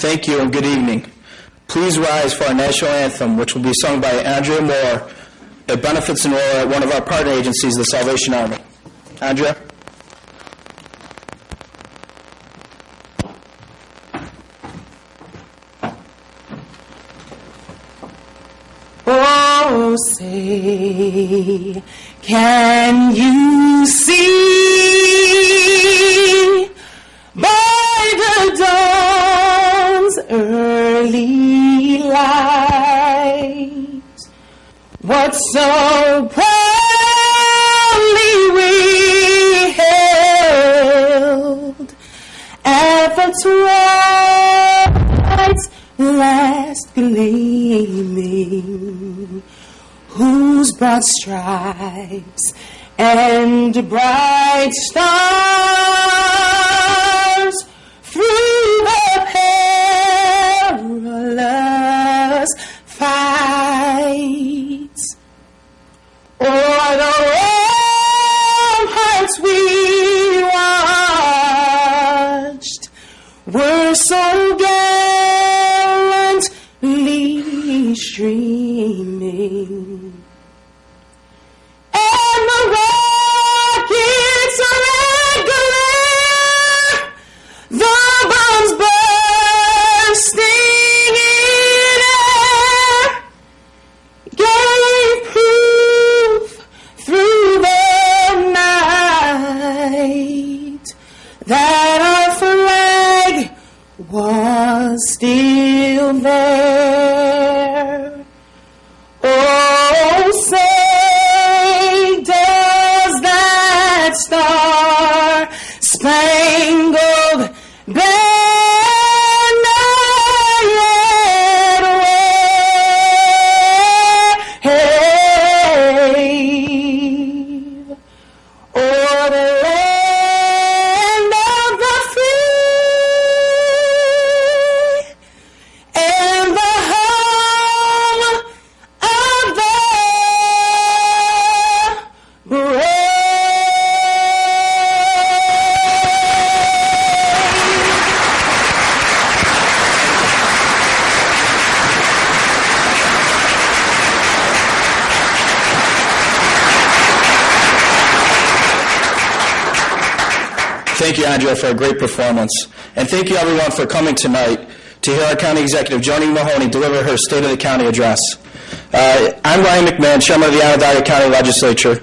Thank you and good evening. Please rise for our national anthem, which will be sung by Andrea Moore. It benefits and enroll at one of our partner agencies, the Salvation Army. Andrea? Oh, say, can you see by the dawn's early light what so proudly we hailed at the twilight's last gleaming, whose broad stripes and bright stars through the perilous fights o'er the ramparts we watched were so gallantly streaming. And the rockets' red glare, the bombs bursting in air, gave proof through the night that our flag was still there. Oh, say, does that star-spangled banner yet wave o'er the land of the free and the home of the brave? Thank you, Andrea, for a great performance. And thank you, everyone, for coming tonight to hear our County Executive, Joni Mahoney, deliver her State of the County address. I'm Ryan McMahon, Chairman of the Onondaga County Legislature,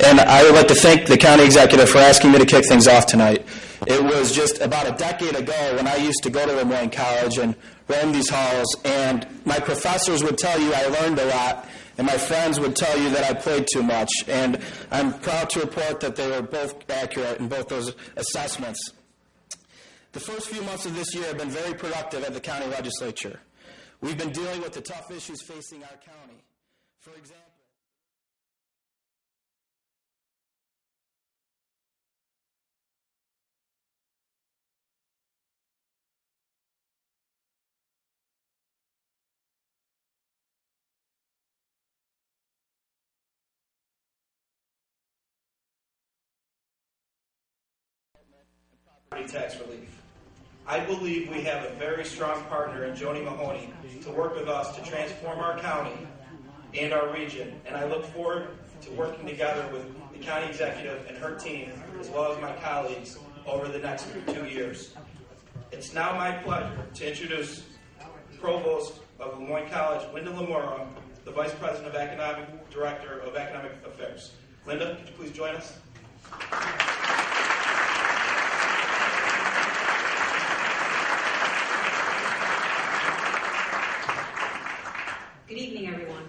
and I would like to thank the County Executive for asking me to kick things off tonight. It was just about a decade ago when I used to go to Lemoyne College and roam these halls, and my professors would tell you I learned a lot, and my friends would tell you that I played too much. And I'm proud to report that they were both accurate in both those assessments. The first few months of this year have been very productive at the county legislature. We've been dealing with the tough issues facing our county. For example, property tax relief. I believe we have a very strong partner in Joni Mahoney to work with us to transform our county and our region, and I look forward to working together with the county executive and her team, as well as my colleagues, over the next 2 years. It's now my pleasure to introduce Provost of Lemoyne College, Linda Lamora, the Vice President of Economic Director of Economic Affairs. Linda, could you please join us? Good evening, everyone.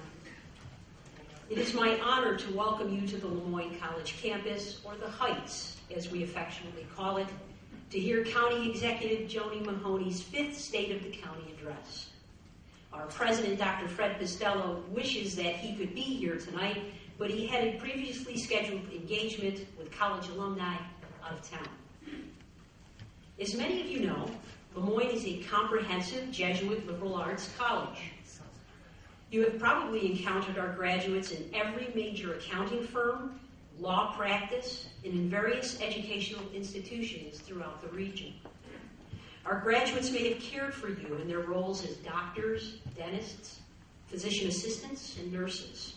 It is my honor to welcome you to the Lemoyne College campus, or the Heights, as we affectionately call it, to hear County Executive Joni Mahoney's 5th State of the County address. Our president, Dr. Fred Pistello, wishes that he could be here tonight, but he had a previously scheduled engagement with college alumni out of town. As many of you know, Lemoyne is a comprehensive Jesuit liberal arts college. You have probably encountered our graduates in every major accounting firm, law practice, and in various educational institutions throughout the region. Our graduates may have cared for you in their roles as doctors, dentists, physician assistants, and nurses.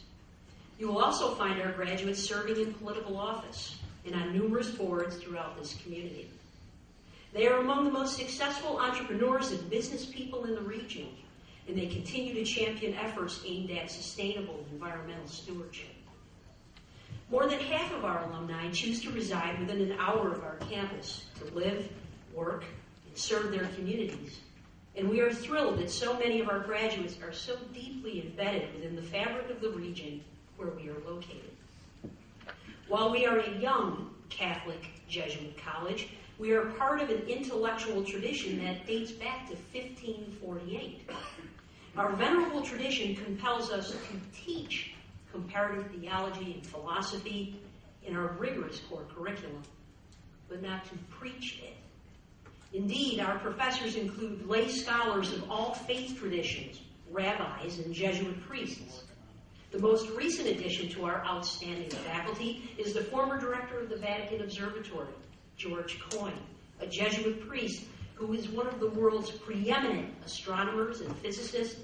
You will also find our graduates serving in political office and on numerous boards throughout this community. They are among the most successful entrepreneurs and business people in the region, and they continue to champion efforts aimed at sustainable environmental stewardship. More than half of our alumni choose to reside within an hour of our campus to live, work, and serve their communities. And we are thrilled that so many of our graduates are so deeply embedded within the fabric of the region where we are located. While we are a young Catholic Jesuit college, we are part of an intellectual tradition that dates back to 1548. Our venerable tradition compels us to teach comparative theology and philosophy in our rigorous core curriculum, but not to preach it. Indeed, our professors include lay scholars of all faith traditions, rabbis, and Jesuit priests. The most recent addition to our outstanding faculty is the former director of the Vatican Observatory, George Coyne, a Jesuit priest who is one of the world's preeminent astronomers and physicists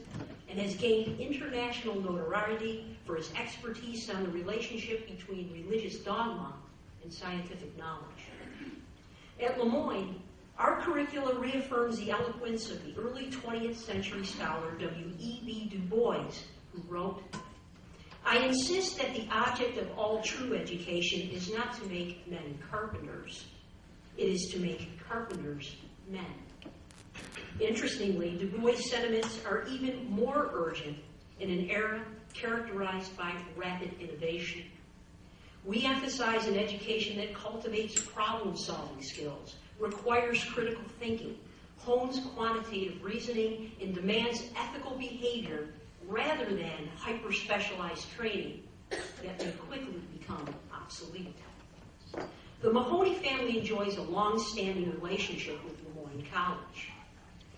and has gained international notoriety for his expertise on the relationship between religious dogma and scientific knowledge. At Lemoyne, our curricula reaffirms the eloquence of the early 20th century scholar W.E.B. Du Bois, who wrote, "I insist that the object of all true education is not to make men carpenters. It is to make carpenters men." Interestingly, Du Bois' sentiments are even more urgent in an era characterized by rapid innovation. We emphasize an education that cultivates problem-solving skills, requires critical thinking, hones quantitative reasoning, and demands ethical behavior rather than hyper-specialized training that may quickly become obsolete. The Mahoney family enjoys a long-standing relationship with Lemoyne College.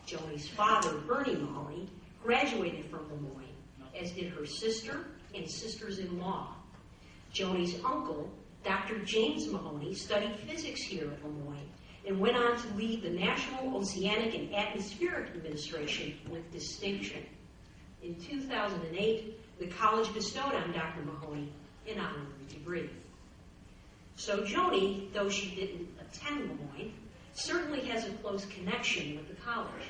Joni's father, Bernie Mahoney, graduated from Lemoyne, as did her sister and sisters-in-law. Joni's uncle, Dr. James Mahoney, studied physics here at Lemoyne and went on to lead the National Oceanic and Atmospheric Administration with distinction. In 2008, the college bestowed on Dr. Mahoney an honorary degree. So Joni, though she didn't attend Lemoyne, certainly has a close connection with the college.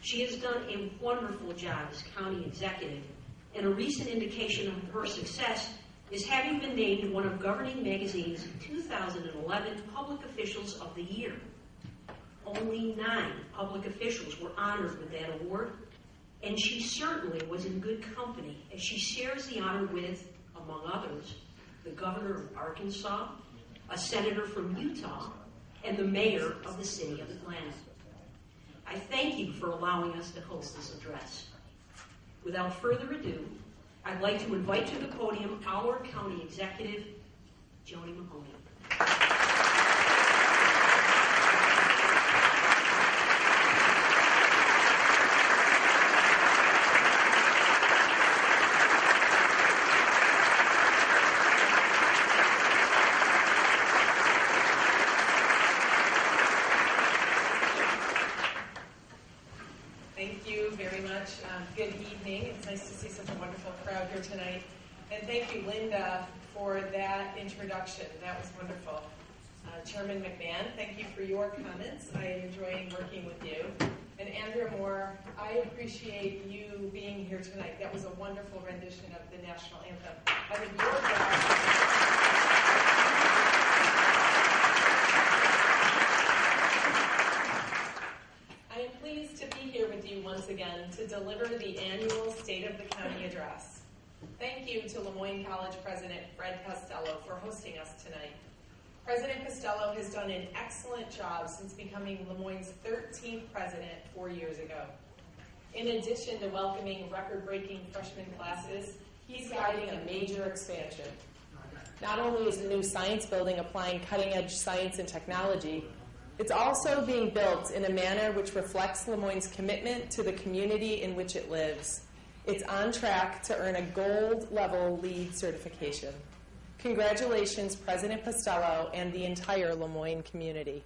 She has done a wonderful job as county executive, and a recent indication of her success is having been named one of Governing Magazine's 2011 Public Officials of the Year. Only 9 public officials were honored with that award, and she certainly was in good company as she shares the honor with, among others, the governor of Arkansas, a senator from Utah, and the mayor of the city of Atlanta. I thank you for allowing us to host this address. Without further ado, I'd like to invite to the podium our county executive, Joni Mahoney. Thank you very much. Good evening. It's nice to see such a wonderful crowd here tonight. And thank you, Linda, for that introduction. That was wonderful. Chairman McMahon, thank you for your comments. I am enjoying working with you. And Andrea Moore, I appreciate you being here tonight. That was a wonderful rendition of the national anthem. I think your job. I am pleased to be here with you once again to deliver the annual State of the County Address. Thank you to Lemoyne College President Fred Costello for hosting us tonight. President Costello has done an excellent job since becoming Lemoyne's 13th president 4 years ago. In addition to welcoming record-breaking freshman classes, he's guiding a major expansion. Not only is the new science building applying cutting-edge science and technology, it's also being built in a manner which reflects Lemoyne's commitment to the community in which it lives. It's on track to earn a gold-level LEED certification. Congratulations, President Costello and the entire Lemoyne community.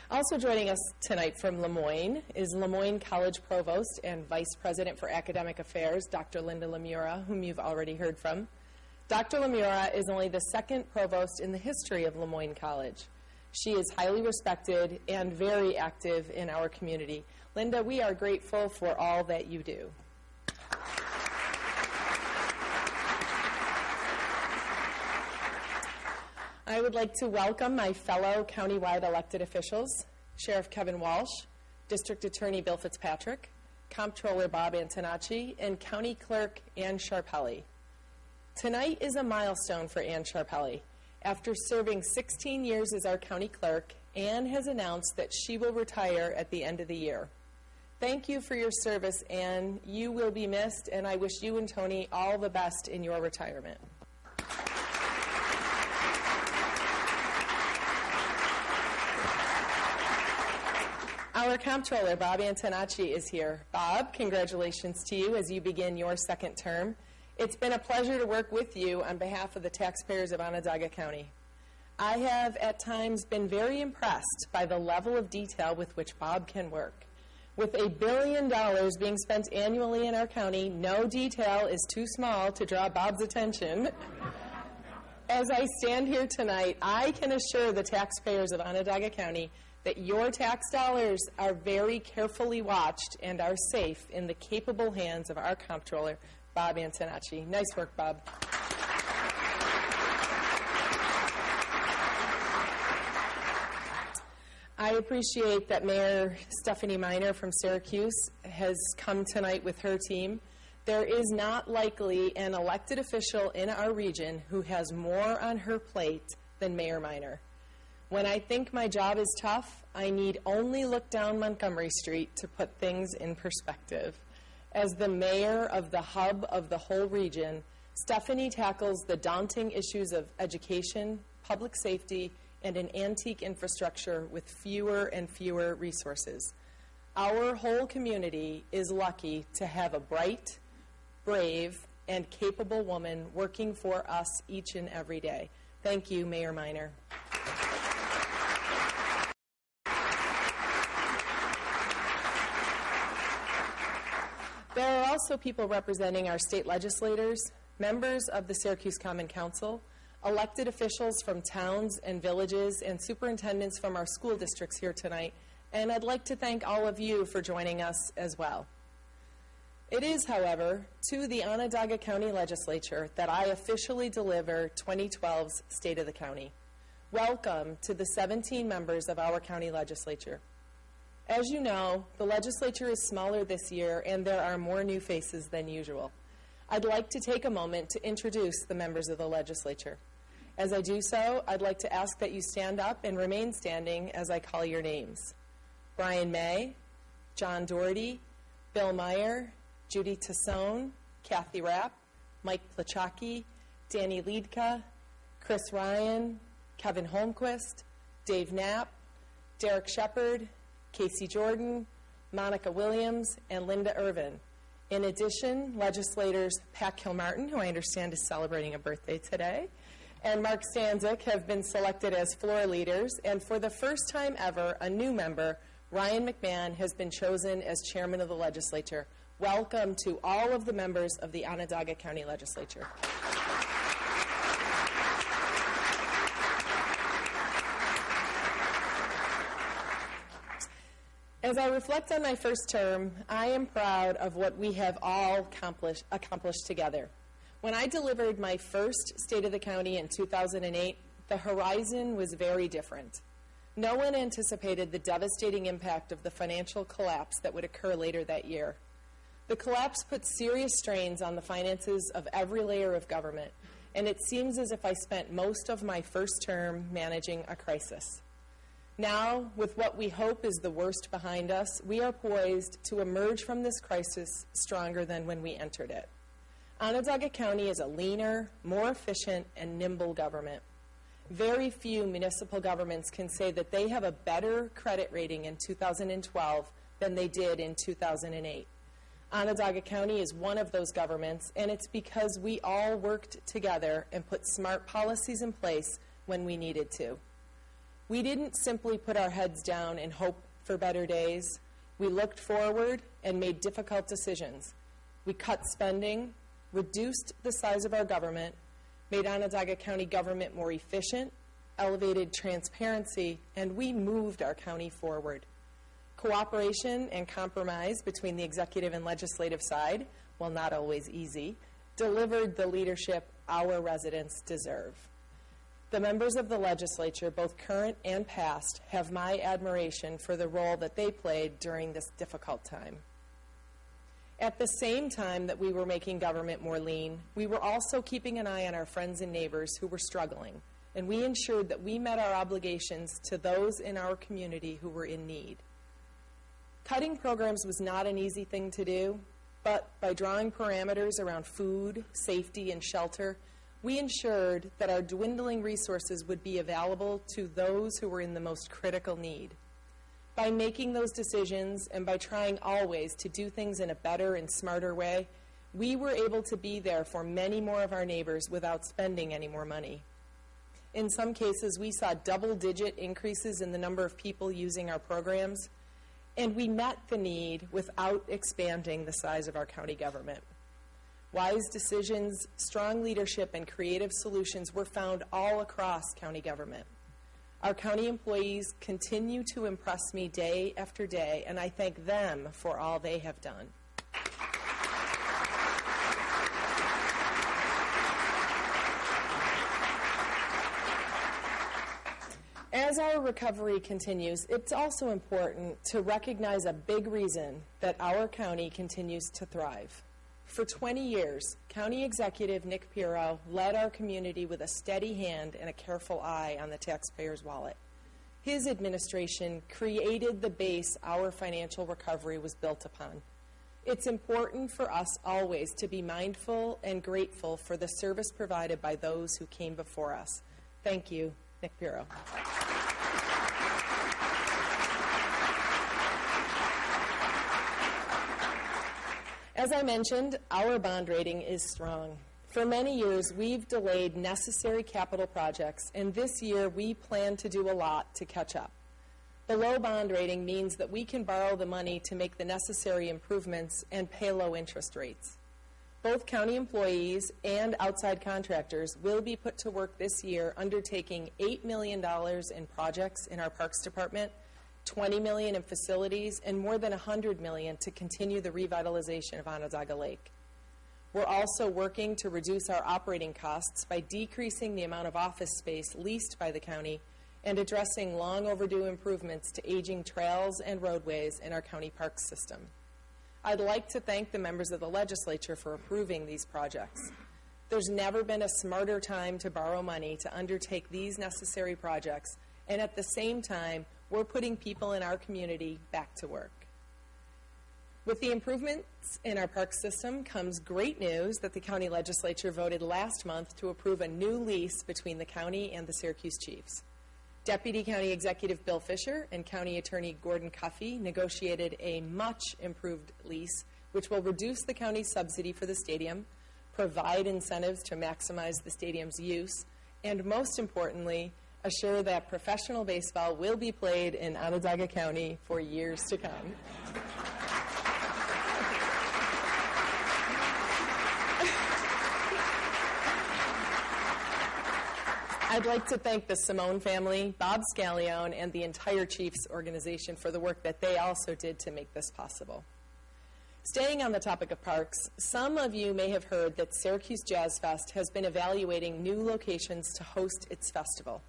Also joining us tonight from Lemoyne is Lemoyne College Provost and Vice President for Academic Affairs, Dr. Linda Lemura, whom you've already heard from. Dr. Lemura is only the second provost in the history of Lemoyne College. She is highly respected and very active in our community. Linda, we are grateful for all that you do. I would like to welcome my fellow countywide elected officials, Sheriff Kevin Walsh, District Attorney Bill Fitzpatrick, Comptroller Bob Antonacci, and County Clerk Ann Sharpelli. Tonight is a milestone for Ann Sharpelli. After serving 16 years as our county clerk, Ann has announced that she will retire at the end of the year. Thank you for your service, Ann. You will be missed, and I wish you and Tony all the best in your retirement. Our comptroller, Bob Antonacci, is here. Bob, congratulations to you as you begin your second term. It's been a pleasure to work with you on behalf of the taxpayers of Onondaga County. I have at times been very impressed by the level of detail with which Bob can work. With $1 billion being spent annually in our county, no detail is too small to draw Bob's attention. As I stand here tonight, I can assure the taxpayers of Onondaga County that your tax dollars are very carefully watched and are safe in the capable hands of our comptroller, Bob Antonacci. Nice work, Bob. I appreciate that Mayor Stephanie Miner from Syracuse has come tonight with her team. There is not likely an elected official in our region who has more on her plate than Mayor Miner. When I think my job is tough, I need only look down Montgomery Street to put things in perspective. As the mayor of the hub of the whole region, Stephanie tackles the daunting issues of education, public safety, and an antique infrastructure with fewer and fewer resources. Our whole community is lucky to have a bright, brave, and capable woman working for us each and every day. Thank you, Mayor Miner. There are also people representing our state legislators, members of the Syracuse Common Council, elected officials from towns and villages, and superintendents from our school districts here tonight, and I'd like to thank all of you for joining us as well. It is, however, to the Onondaga County Legislature that I officially deliver 2012's State of the County. Welcome to the 17 members of our county legislature. As you know, the legislature is smaller this year and there are more new faces than usual. I'd like to take a moment to introduce the members of the legislature. As I do so, I'd like to ask that you stand up and remain standing as I call your names. Brian May, John Doherty, Bill Meyer, Judy Tassone, Kathy Rapp, Mike Plachaki, Danny Liedka, Chris Ryan, Kevin Holmquist, Dave Knapp, Derek Shepard, Casey Jordan, Monica Williams, and Linda Irvin. In addition, legislators Pat Kilmartin, who I understand is celebrating a birthday today, and Mark Stanzik have been selected as floor leaders, and for the first time ever, a new member, Ryan McMahon, has been chosen as chairman of the legislature. Welcome to all of the members of the Onondaga County Legislature. As I reflect on my first term, I am proud of what we have all accomplished together. When I delivered my first State of the County in 2008, the horizon was very different. No one anticipated the devastating impact of the financial collapse that would occur later that year. The collapse put serious strains on the finances of every layer of government, and it seems as if I spent most of my first term managing a crisis. Now, with what we hope is the worst behind us, we are poised to emerge from this crisis stronger than when we entered it. Onondaga County is a leaner, more efficient, and nimble government. Very few municipal governments can say that they have a better credit rating in 2012 than they did in 2008. Onondaga County is one of those governments, and it's because we all worked together and put smart policies in place when we needed to. We didn't simply put our heads down and hope for better days. We looked forward and made difficult decisions. We cut spending, reduced the size of our government, made Onondaga County government more efficient, elevated transparency, and we moved our county forward. Cooperation and compromise between the executive and legislative side, while not always easy, delivered the leadership our residents deserve. The members of the legislature, both current and past, have my admiration for the role that they played during this difficult time. At the same time that we were making government more lean, we were also keeping an eye on our friends and neighbors who were struggling, and we ensured that we met our obligations to those in our community who were in need. Cutting programs was not an easy thing to do, but by drawing parameters around food, safety, and shelter, we ensured that our dwindling resources would be available to those who were in the most critical need. By making those decisions and by trying always to do things in a better and smarter way, we were able to be there for many more of our neighbors without spending any more money. In some cases, we saw double-digit increases in the number of people using our programs, and we met the need without expanding the size of our county government. Wise decisions, strong leadership, and creative solutions were found all across county government. Our county employees continue to impress me day after day, and I thank them for all they have done. As our recovery continues, it's also important to recognize a big reason that our county continues to thrive. For 20 years, County Executive Nick Pirro led our community with a steady hand and a careful eye on the taxpayer's wallet. His administration created the base our financial recovery was built upon. It's important for us always to be mindful and grateful for the service provided by those who came before us. Thank you, Nick Pirro. As I mentioned, our bond rating is strong. For many years, we've delayed necessary capital projects, and this year we plan to do a lot to catch up. The low bond rating means that we can borrow the money to make the necessary improvements and pay low interest rates. Both county employees and outside contractors will be put to work this year undertaking $8 million in projects in our Parks Department, $20 million in facilities, and more than $100 million to continue the revitalization of Onondaga Lake. We're also working to reduce our operating costs by decreasing the amount of office space leased by the county and addressing long overdue improvements to aging trails and roadways in our county parks system. I'd like to thank the members of the legislature for approving these projects. There's never been a smarter time to borrow money to undertake these necessary projects, and at the same time, we're putting people in our community back to work. With the improvements in our park system comes great news that the county legislature voted last month to approve a new lease between the county and the Syracuse Chiefs. Deputy County Executive Bill Fisher and County Attorney Gordon Cuffey negotiated a much improved lease, which will reduce the county's subsidy for the stadium, provide incentives to maximize the stadium's use, and most importantly, assure that professional baseball will be played in Onondaga County for years to come. I'd like to thank the Simone family, Bob Scallione, and the entire Chiefs organization for the work that they also did to make this possible. Staying on the topic of parks, some of you may have heard that Syracuse Jazz Fest has been evaluating new locations to host its festival.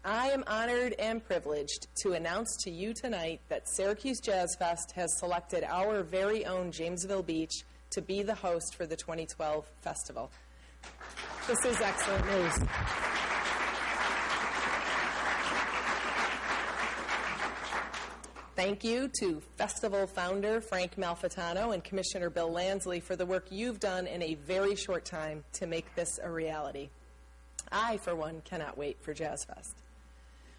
I am honored and privileged to announce to you tonight that Syracuse Jazz Fest has selected our very own Jamesville Beach to be the host for the 2012 festival. This is excellent news. Thank you to festival founder Frank Malfitano and Commissioner Bill Lansley for the work you've done in a very short time to make this a reality. I, for one, cannot wait for Jazz Fest.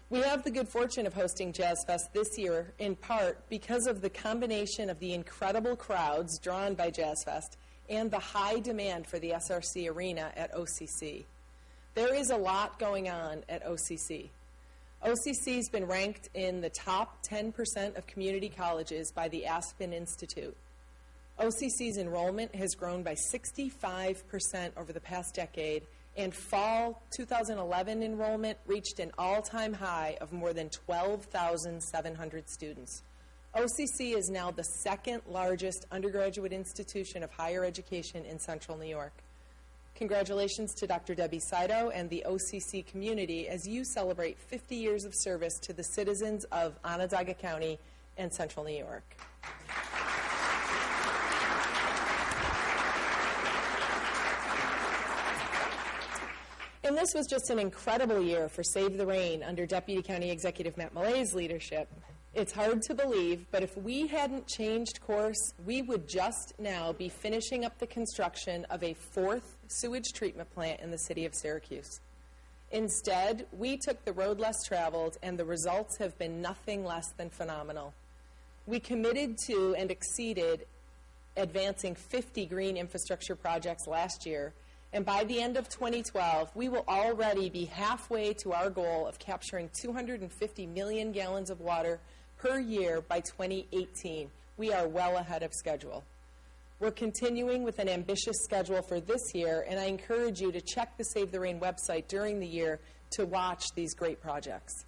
We have the good fortune of hosting Jazz Fest this year, in part because of the combination of the incredible crowds drawn by Jazz Fest and the high demand for the SRC Arena at OCC. There is a lot going on at OCC. OCC has been ranked in the top 10% of community colleges by the Aspen Institute. OCC's enrollment has grown by 65% over the past decade, and fall 2011 enrollment reached an all-time high of more than 12,700 students. OCC is now the second largest undergraduate institution of higher education in Central New York. Congratulations to Dr. Debbie Saito and the OCC community as you celebrate 50 years of service to the citizens of Onondaga County and Central New York. And this was just an incredible year for Save the Rain under Deputy County Executive Matt Millet's leadership. It's hard to believe, but if we hadn't changed course, we would just now be finishing up the construction of a fourth sewage treatment plant in the city of Syracuse. Instead, we took the road less traveled, and the results have been nothing less than phenomenal. We committed to and exceeded advancing 50 green infrastructure projects last year, and by the end of 2012, we will already be halfway to our goal of capturing 250 million gallons of water per year by 2018. We are well ahead of schedule. We're continuing with an ambitious schedule for this year, and I encourage you to check the Save the Rain website during the year to watch these great projects.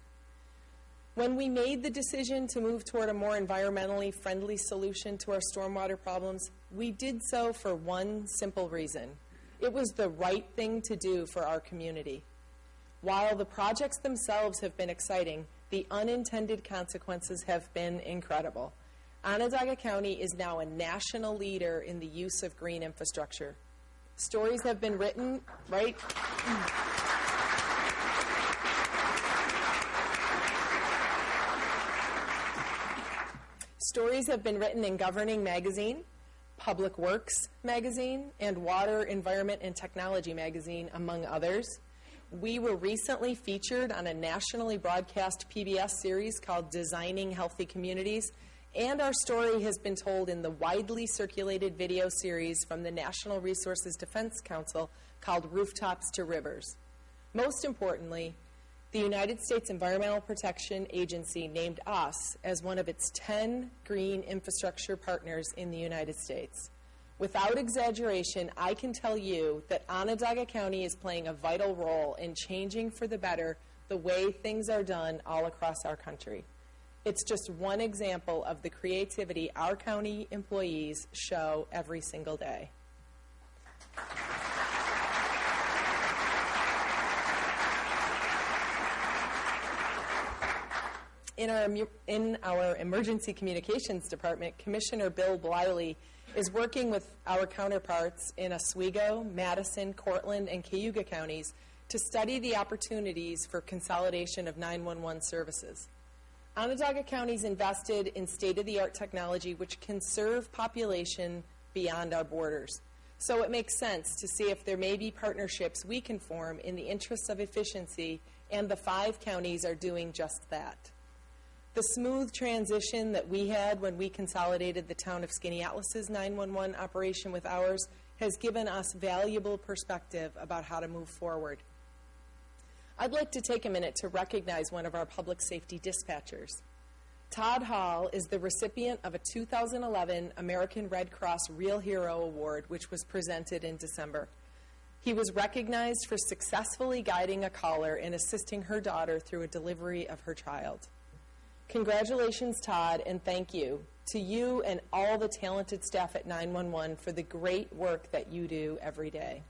When we made the decision to move toward a more environmentally friendly solution to our stormwater problems, we did so for one simple reason. It was the right thing to do for our community. While the projects themselves have been exciting, the unintended consequences have been incredible. Onondaga County is now a national leader in the use of green infrastructure. Stories have been written, right? Stories have been written in Governing Magazine, Public Works Magazine, and Water, Environment, and Technology Magazine, among others. We were recently featured on a nationally broadcast PBS series called Designing Healthy Communities, and our story has been told in the widely circulated video series from the National Resources Defense Council called Rooftops to Rivers. Most importantly, the United States Environmental Protection Agency named us as one of its 10 green infrastructure partners in the United States. Without exaggeration, I can tell you that Onondaga County is playing a vital role in changing for the better the way things are done all across our country. It's just one example of the creativity our county employees show every single day. In our Emergency Communications Department, Commissioner Bill Bliley is working with our counterparts in Oswego, Madison, Cortland, and Cayuga counties to study the opportunities for consolidation of 911 services. Onondaga County's invested in state-of-the-art technology which can serve population beyond our borders. So it makes sense to see if there may be partnerships we can form in the interests of efficiency, and the 5 counties are doing just that. The smooth transition that we had when we consolidated the town of Skaneateles' 911 operation with ours has given us valuable perspective about how to move forward. I'd like to take a minute to recognize one of our public safety dispatchers. Todd Hall is the recipient of a 2011 American Red Cross Real Hero Award, which was presented in December. He was recognized for successfully guiding a caller and assisting her daughter through a delivery of her child. Congratulations, Todd, and thank you to you and all the talented staff at 911 for the great work that you do every day.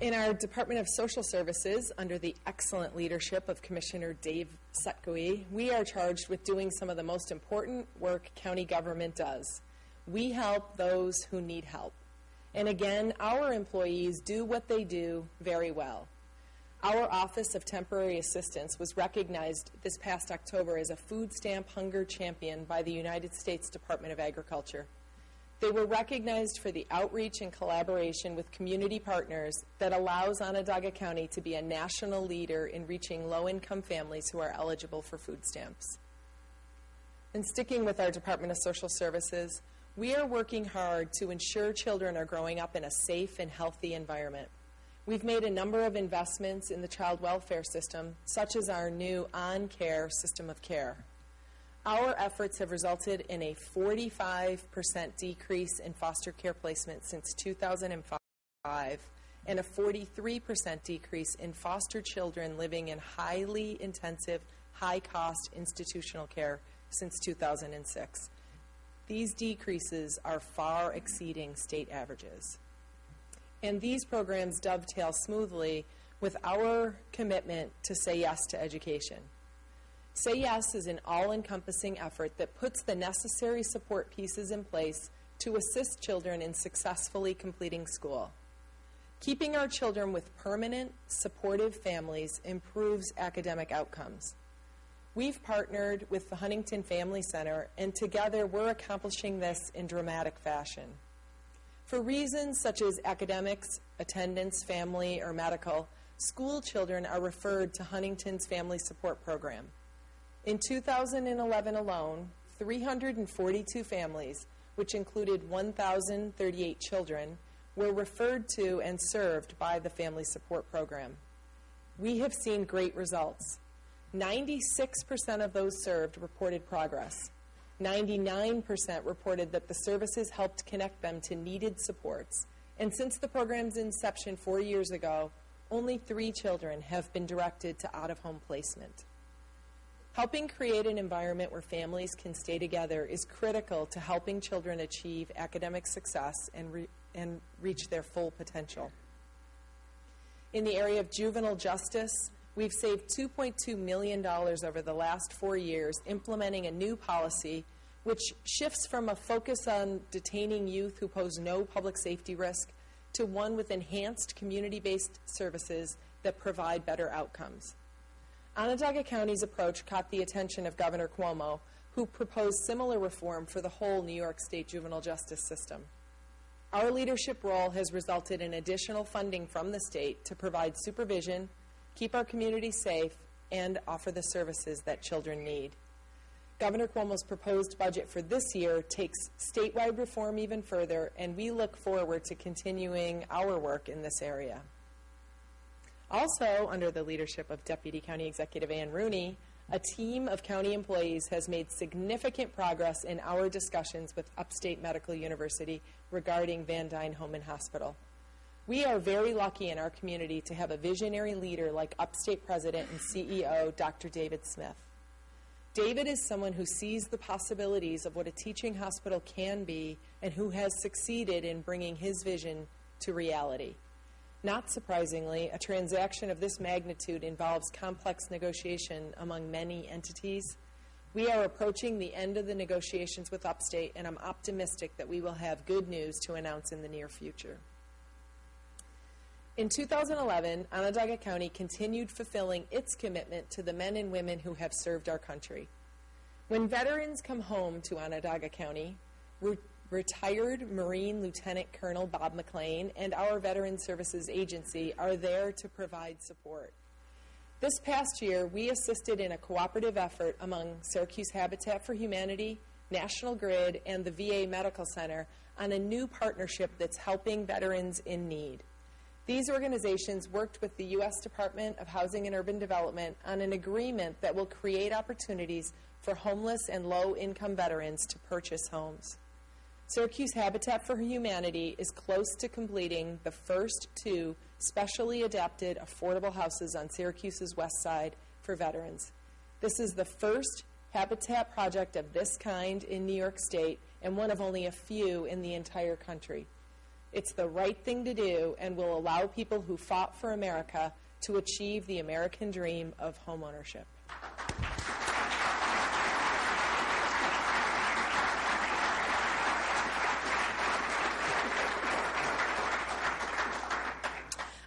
In our Department of Social Services, under the excellent leadership of Commissioner Dave Sutkowy, we are charged with doing some of the most important work county government does. We help those who need help. And again, our employees do what they do very well. Our Office of Temporary Assistance was recognized this past October as a food stamp hunger champion by the United States Department of Agriculture. They were recognized for the outreach and collaboration with community partners that allows Onondaga County to be a national leader in reaching low-income families who are eligible for food stamps. And sticking with our Department of Social Services, We are working hard to ensure children are growing up in a safe and healthy environment. We've made a number of investments in the child welfare system, such as our new OnCare system of care. Our efforts have resulted in a 45% decrease in foster care placement since 2005 and a 43% decrease in foster children living in highly intensive, high-cost institutional care since 2006. These decreases are far exceeding state averages. And these programs dovetail smoothly with our commitment to say yes to education. Say Yes is an all-encompassing effort that puts the necessary support pieces in place to assist children in successfully completing school. Keeping our children with permanent, supportive families improves academic outcomes. We've partnered with the Huntington Family Center, and together we're accomplishing this in dramatic fashion. For reasons such as academics, attendance, family, or medical, school children are referred to Huntington's Family Support Program. In 2011 alone, 342 families, which included 1,038 children, were referred to and served by the Family Support Program. We have seen great results. 96% of those served reported progress. 99% reported that the services helped connect them to needed supports. And since the program's inception 4 years ago, only 3 children have been directed to out-of-home placement. Helping create an environment where families can stay together is critical to helping children achieve academic success and reach their full potential. In the area of juvenile justice, we've saved $2.2 million over the last 4 years implementing a new policy which shifts from a focus on detaining youth who pose no public safety risk to one with enhanced community-based services that provide better outcomes. Onondaga County's approach caught the attention of Governor Cuomo, who proposed similar reform for the whole New York State juvenile justice system. Our leadership role has resulted in additional funding from the state to provide supervision, keep our community safe, and offer the services that children need. Governor Cuomo's proposed budget for this year takes statewide reform even further, and we look forward to continuing our work in this area. Also, under the leadership of Deputy County Executive Ann Rooney, a team of county employees has made significant progress in our discussions with Upstate Medical University regarding Van Dyne Home and Hospital. We are very lucky in our community to have a visionary leader like Upstate President and CEO Dr. David Smith. David is someone who sees the possibilities of what a teaching hospital can be and who has succeeded in bringing his vision to reality. Not surprisingly, a transaction of this magnitude involves complex negotiation among many entities. We are approaching the end of the negotiations with Upstate, and I'm optimistic that we will have good news to announce in the near future. In 2011, Onondaga County continued fulfilling its commitment to the men and women who have served our country. When veterans come home to Onondaga County, retired Marine Lieutenant Colonel Bob McLean and our Veteran Services Agency are there to provide support. This past year, we assisted in a cooperative effort among Syracuse Habitat for Humanity, National Grid, and the VA Medical Center on a new partnership that's helping veterans in need. These organizations worked with the U.S. Department of Housing and Urban Development on an agreement that will create opportunities for homeless and low-income veterans to purchase homes. Syracuse Habitat for Humanity is close to completing the first 2 specially adapted affordable houses on Syracuse's west side for veterans. This is the first Habitat project of this kind in New York State and one of only a few in the entire country. It's the right thing to do and will allow people who fought for America to achieve the American dream of homeownership.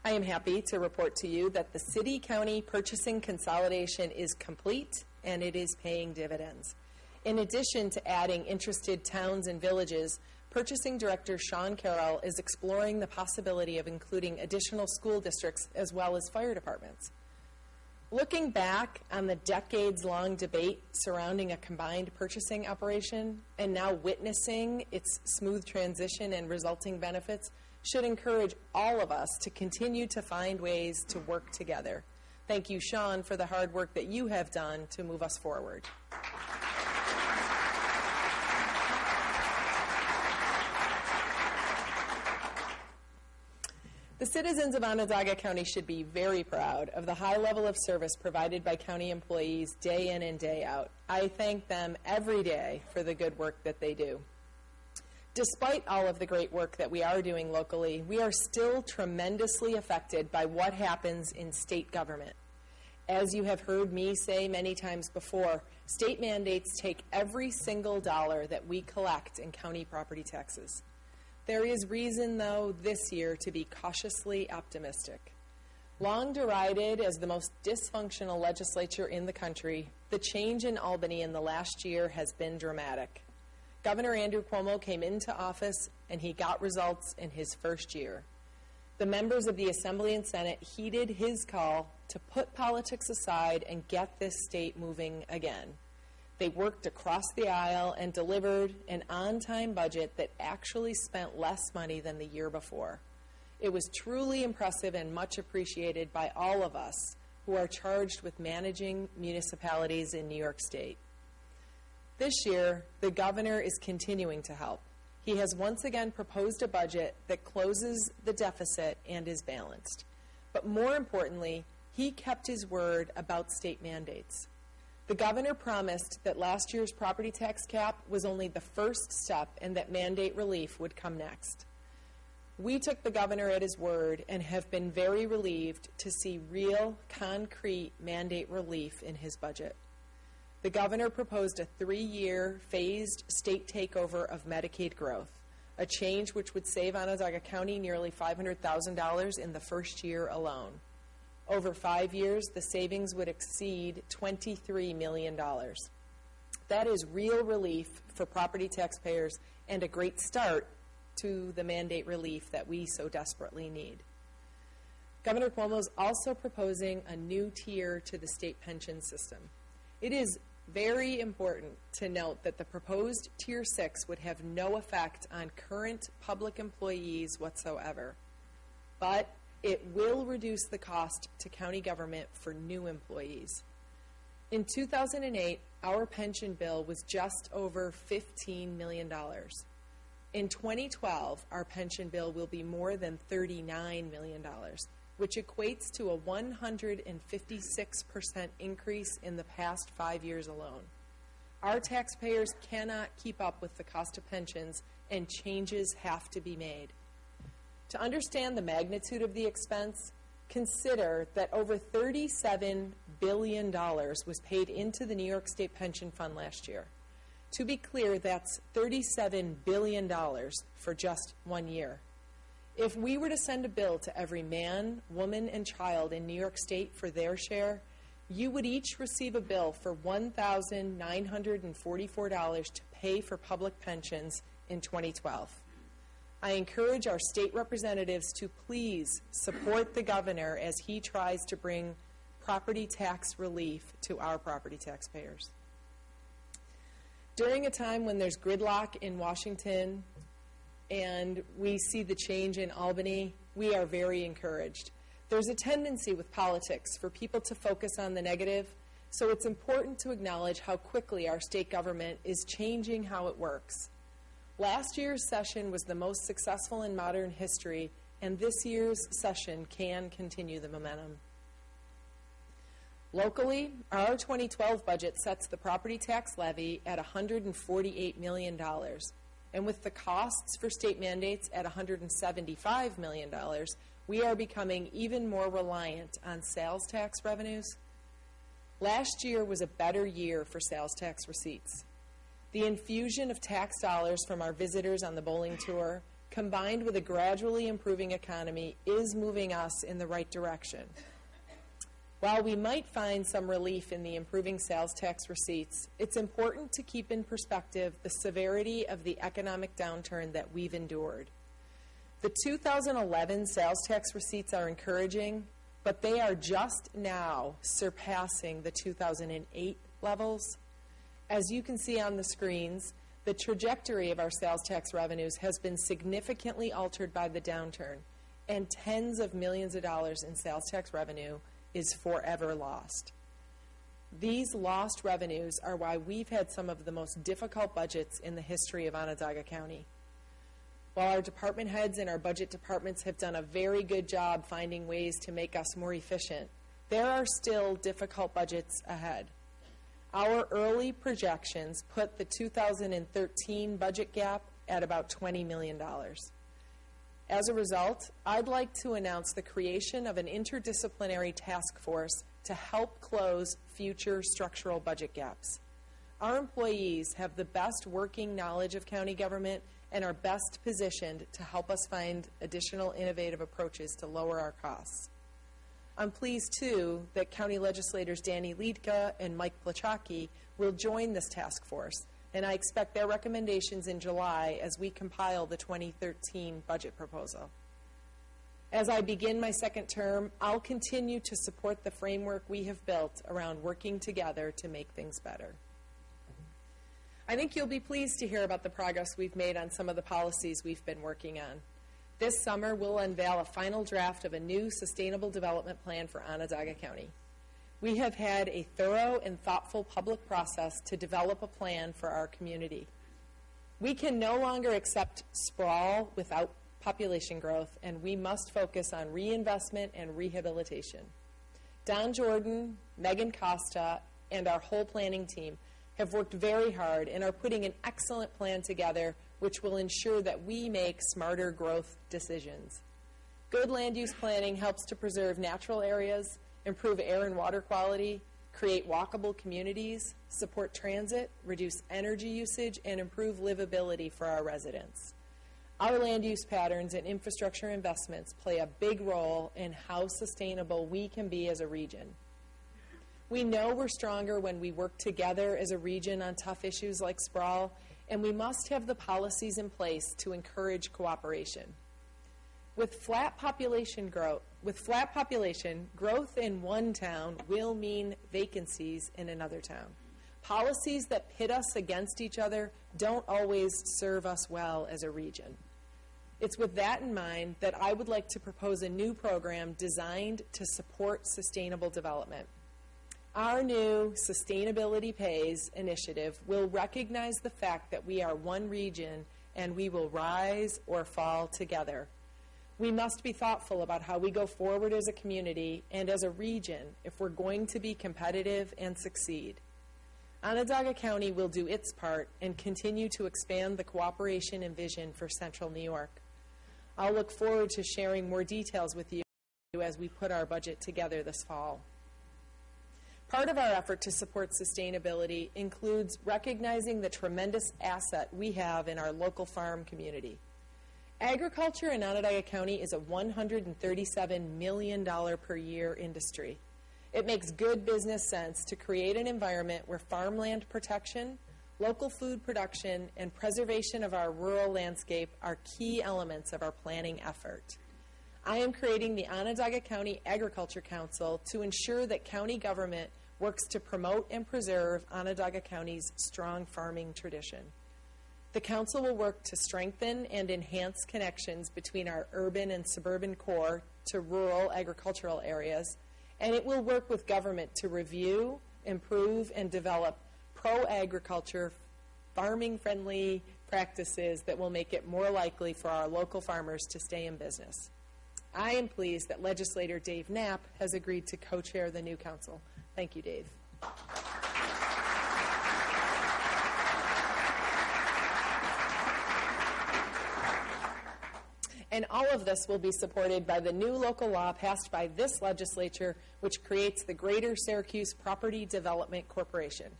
I am happy to report to you that the city-county purchasing consolidation is complete and it is paying dividends. In addition to adding interested towns and villages, Purchasing Director Sean Carroll is exploring the possibility of including additional school districts as well as fire departments. Looking back on the decades-long debate surrounding a combined purchasing operation and now witnessing its smooth transition and resulting benefits should encourage all of us to continue to find ways to work together. Thank you, Sean, for the hard work that you have done to move us forward. The citizens of Onondaga County should be very proud of the high level of service provided by county employees day in and day out. I thank them every day for the good work that they do. Despite all of the great work that we are doing locally, we are still tremendously affected by what happens in state government. As you have heard me say many times before, state mandates take every single dollar that we collect in county property taxes. There is reason, though, this year to be cautiously optimistic. Long derided as the most dysfunctional legislature in the country, the change in Albany in the last year has been dramatic. Governor Andrew Cuomo came into office and he got results in his first year. The members of the Assembly and Senate heeded his call to put politics aside and get this state moving again. They worked across the aisle and delivered an on-time budget that actually spent less money than the year before. It was truly impressive and much appreciated by all of us who are charged with managing municipalities in New York State. This year, the governor is continuing to help. He has once again proposed a budget that closes the deficit and is balanced. But more importantly, he kept his word about state mandates. The governor promised that last year's property tax cap was only the first step and that mandate relief would come next. We took the governor at his word and have been very relieved to see real, concrete mandate relief in his budget. The governor proposed a 3-year phased state takeover of Medicaid growth, a change which would save Onondaga County nearly $500,000 in the first year alone. Over 5 years, the savings would exceed $23 million. That is real relief for property taxpayers and a great start to the mandate relief that we so desperately need. Governor Cuomo is also proposing a new tier to the state pension system. It is very important to note that the proposed Tier 6 would have no effect on current public employees whatsoever, but it will reduce the cost to county government for new employees. In 2008, our pension bill was just over $15 million. In 2012, our pension bill will be more than $39 million, which equates to a 156% increase in the past 5 years alone. Our taxpayers cannot keep up with the cost of pensions, and changes have to be made. To understand the magnitude of the expense, consider that over $37 billion was paid into the New York State Pension Fund last year. To be clear, that's $37 billion for just 1 year. If we were to send a bill to every man, woman, and child in New York State for their share, you would each receive a bill for $1,944 to pay for public pensions in 2012. I encourage our state representatives to please support the governor as he tries to bring property tax relief to our property taxpayers. During a time when there's gridlock in Washington and we see the change in Albany, we are very encouraged. There's a tendency with politics for people to focus on the negative, so it's important to acknowledge how quickly our state government is changing how it works. Last year's session was the most successful in modern history, and this year's session can continue the momentum. Locally, our 2012 budget sets the property tax levy at $148 million, and with the costs for state mandates at $175 million, we are becoming even more reliant on sales tax revenues. Last year was a better year for sales tax receipts. The infusion of tax dollars from our visitors on the bowling tour, combined with a gradually improving economy, is moving us in the right direction. While we might find some relief in the improving sales tax receipts, it's important to keep in perspective the severity of the economic downturn that we've endured. The 2011 sales tax receipts are encouraging, but they are just now surpassing the 2008 levels. As you can see on the screens, the trajectory of our sales tax revenues has been significantly altered by the downturn, and tens of millions of dollars in sales tax revenue is forever lost. These lost revenues are why we've had some of the most difficult budgets in the history of Onondaga County. While our department heads and our budget departments have done a very good job finding ways to make us more efficient, there are still difficult budgets ahead. Our early projections put the 2013 budget gap at about $20 million. As a result, I'd like to announce the creation of an interdisciplinary task force to help close future structural budget gaps. Our employees have the best working knowledge of county government and are best positioned to help us find additional innovative approaches to lower our costs. I'm pleased, too, that County Legislators Danny Liedke and Mike Plachocki will join this task force, and I expect their recommendations in July as we compile the 2013 budget proposal. As I begin my second term, I'll continue to support the framework we have built around working together to make things better. I think you'll be pleased to hear about the progress we've made on some of the policies we've been working on. This summer, we'll unveil a final draft of a new sustainable development plan for Onondaga County. We have had a thorough and thoughtful public process to develop a plan for our community. We can no longer accept sprawl without population growth, and we must focus on reinvestment and rehabilitation. Don Jordan, Megan Costa, and our whole planning team have worked very hard and are putting an excellent plan together which will ensure that we make smarter growth decisions. Good land use planning helps to preserve natural areas, improve air and water quality, create walkable communities, support transit, reduce energy usage, and improve livability for our residents. Our land use patterns and infrastructure investments play a big role in how sustainable we can be as a region. We know we're stronger when we work together as a region on tough issues like sprawl, and we must have the policies in place to encourage cooperation. With flat population, growth in one town will mean vacancies in another town. Policies that pit us against each other don't always serve us well as a region. It's with that in mind that I would like to propose a new program designed to support sustainable development. Our new Sustainability Pays initiative will recognize the fact that we are one region and we will rise or fall together. We must be thoughtful about how we go forward as a community and as a region if we're going to be competitive and succeed. Onondaga County will do its part and continue to expand the cooperation and vision for Central New York. I'll look forward to sharing more details with you as we put our budget together this fall. Part of our effort to support sustainability includes recognizing the tremendous asset we have in our local farm community. Agriculture in Onondaga County is a $137 million per year industry. It makes good business sense to create an environment where farmland protection, local food production, and preservation of our rural landscape are key elements of our planning effort. I am creating the Onondaga County Agriculture Council to ensure that county government works to promote and preserve Onondaga County's strong farming tradition. The council will work to strengthen and enhance connections between our urban and suburban core to rural agricultural areas, and it will work with government to review, improve, and develop pro-agriculture, farming-friendly practices that will make it more likely for our local farmers to stay in business. I am pleased that legislator Dave Knapp has agreed to co-chair the new council. Thank you, Dave. And all of this will be supported by the new local law passed by this legislature, which creates the Greater Syracuse Property Development Corporation.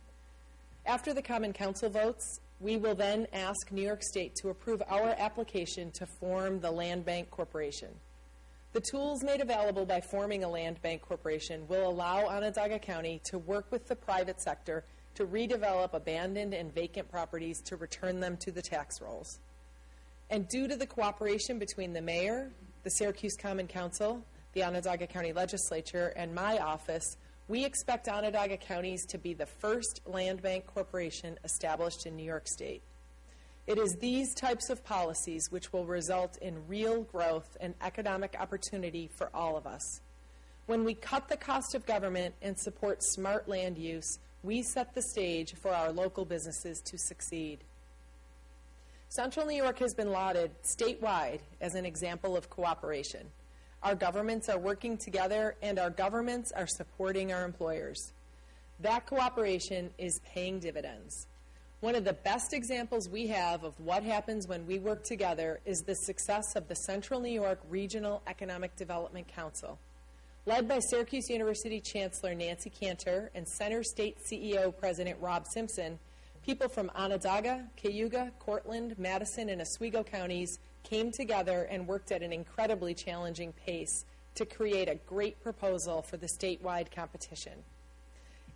After the Common Council votes, we will then ask New York State to approve our application to form the Land Bank Corporation. The tools made available by forming a land bank corporation will allow Onondaga County to work with the private sector to redevelop abandoned and vacant properties to return them to the tax rolls. And due to the cooperation between the mayor, the Syracuse Common Council, the Onondaga County Legislature, and my office, we expect Onondaga counties to be the first land bank corporation established in New York State. It is these types of policies which will result in real growth and economic opportunity for all of us. When we cut the cost of government and support smart land use, we set the stage for our local businesses to succeed. Central New York has been lauded statewide as an example of cooperation. Our governments are working together, and our governments are supporting our employers. That cooperation is paying dividends. One of the best examples we have of what happens when we work together is the success of the Central New York Regional Economic Development Council. Led by Syracuse University Chancellor Nancy Cantor and Center State CEO President Rob Simpson, people from Onondaga, Cayuga, Cortland, Madison, and Oswego counties came together and worked at an incredibly challenging pace to create a great proposal for the statewide competition.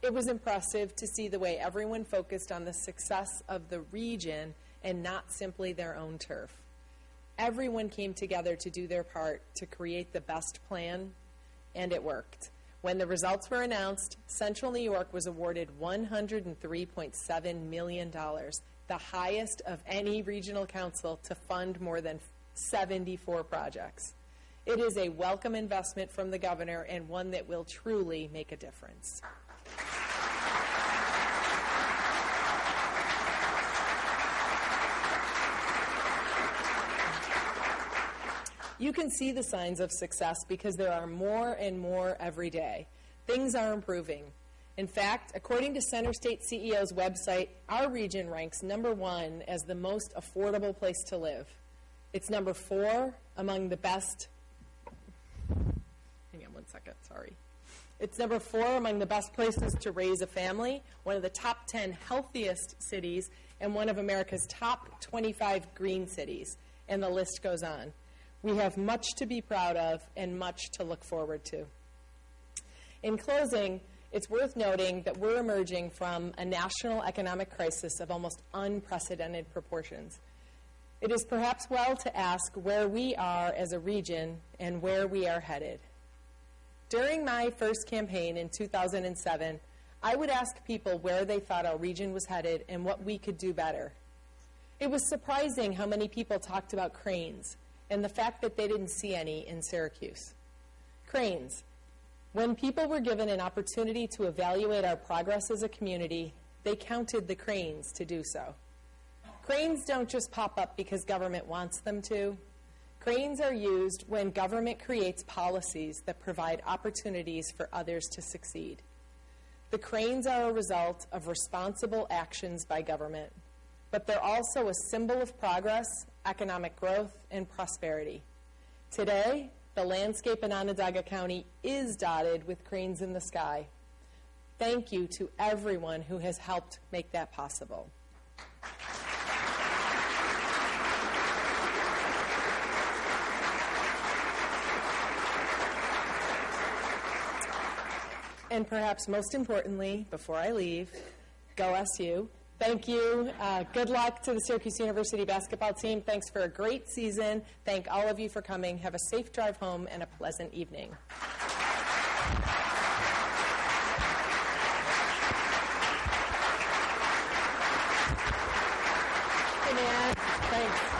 It was impressive to see the way everyone focused on the success of the region and not simply their own turf. Everyone came together to do their part to create the best plan, and it worked. When the results were announced, Central New York was awarded $103.7 million, the highest of any regional council to fund more than 74 projects. It is a welcome investment from the governor and one that will truly make a difference. You can see the signs of success because there are more and more every day. Things are improving. In fact, according to Center State CEO's website, our region ranks #1 as the most affordable place to live. It's #4 among the best. Hang on one second, sorry. It's #4 among the best places to raise a family, one of the top 10 healthiest cities, and one of America's top 25 green cities, and the list goes on. We have much to be proud of and much to look forward to. In closing, it's worth noting that we're emerging from a national economic crisis of almost unprecedented proportions. It is perhaps well to ask where we are as a region and where we are headed. During my first campaign in 2007, I would ask people where they thought our region was headed and what we could do better. It was surprising how many people talked about cranes and the fact that they didn't see any in Syracuse. Cranes. When people were given an opportunity to evaluate our progress as a community, they counted the cranes to do so. Cranes don't just pop up because government wants them to. Cranes are used when government creates policies that provide opportunities for others to succeed. The cranes are a result of responsible actions by government, but they're also a symbol of progress, economic growth, and prosperity. Today, the landscape in Onondaga County is dotted with cranes in the sky. Thank you to everyone who has helped make that possible. And perhaps most importantly, before I leave, go SU. Thank you. Good luck to the Syracuse University basketball team. Thanks for a great season. Thank all of you for coming. Have a safe drive home and a pleasant evening. Hey, man. Thanks.